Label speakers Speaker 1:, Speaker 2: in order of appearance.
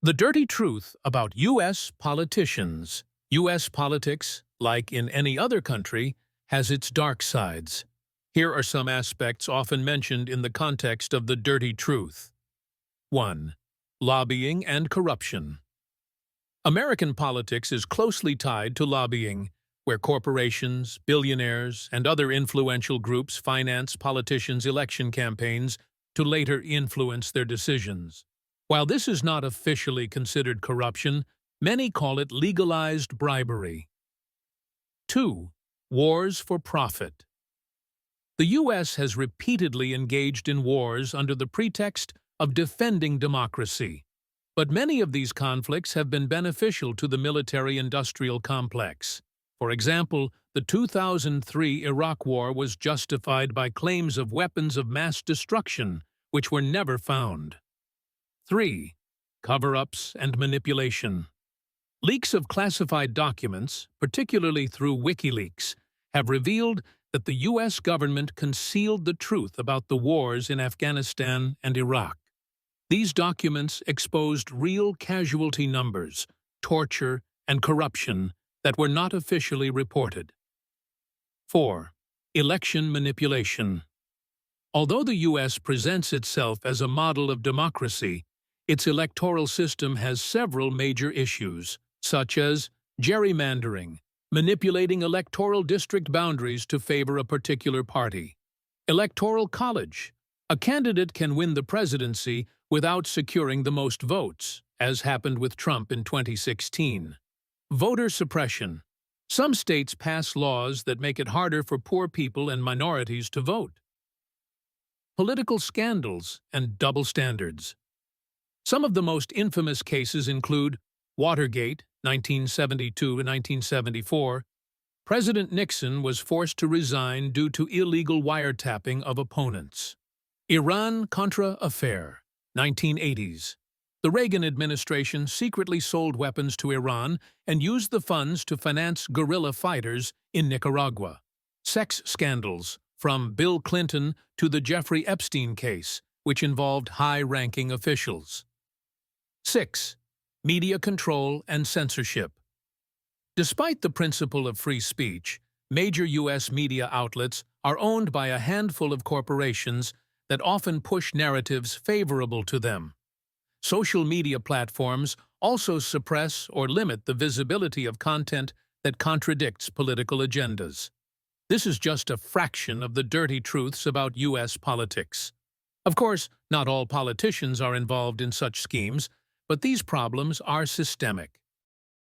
Speaker 1: The dirty truth about U.S. politicians. U.S. politics, like in any other country, has its dark sides. Here are some aspects often mentioned in the context of the dirty truth. 1. Lobbying and corruption. American politics is closely tied to lobbying, where corporations, billionaires, and other influential groups finance politicians' election campaigns to later influence their decisions. While this is not officially considered corruption, many call it legalized bribery. 2. Wars for profit. The U.S. has repeatedly engaged in wars under the pretext of defending democracy, but many of these conflicts have been beneficial to the military-industrial complex. For example, the 2003 Iraq War was justified by claims of weapons of mass destruction, which were never found. 3. Cover-ups and manipulation. Leaks of classified documents, particularly through WikiLeaks, have revealed that the U.S. government concealed the truth about the wars in Afghanistan and Iraq. These documents exposed real casualty numbers, torture, and corruption that were not officially reported. 4. Election manipulation. Although the U.S. presents itself as a model of democracy, its electoral system has several major issues, such as gerrymandering, manipulating electoral district boundaries to favor a particular party. Electoral college. A candidate can win the presidency without securing the most votes, as happened with Trump in 2016. Voter suppression. Some states pass laws that make it harder for poor people and minorities to vote. Political scandals and double standards. Some of the most infamous cases include Watergate, 1972 to 1974. President Nixon was forced to resign due to illegal wiretapping of opponents. Iran-Contra affair, 1980s. The Reagan administration secretly sold weapons to Iran and used the funds to finance guerrilla fighters in Nicaragua. Sex scandals, from Bill Clinton to the Jeffrey Epstein case, which involved high-ranking officials. 6. Media control and censorship. Despite the principle of free speech, major U.S. media outlets are owned by a handful of corporations that often push narratives favorable to them. Social media platforms also suppress or limit the visibility of content that contradicts political agendas. This is just a fraction of the dirty truths about U.S. politics. Of course, not all politicians are involved in such schemes, but these problems are systemic.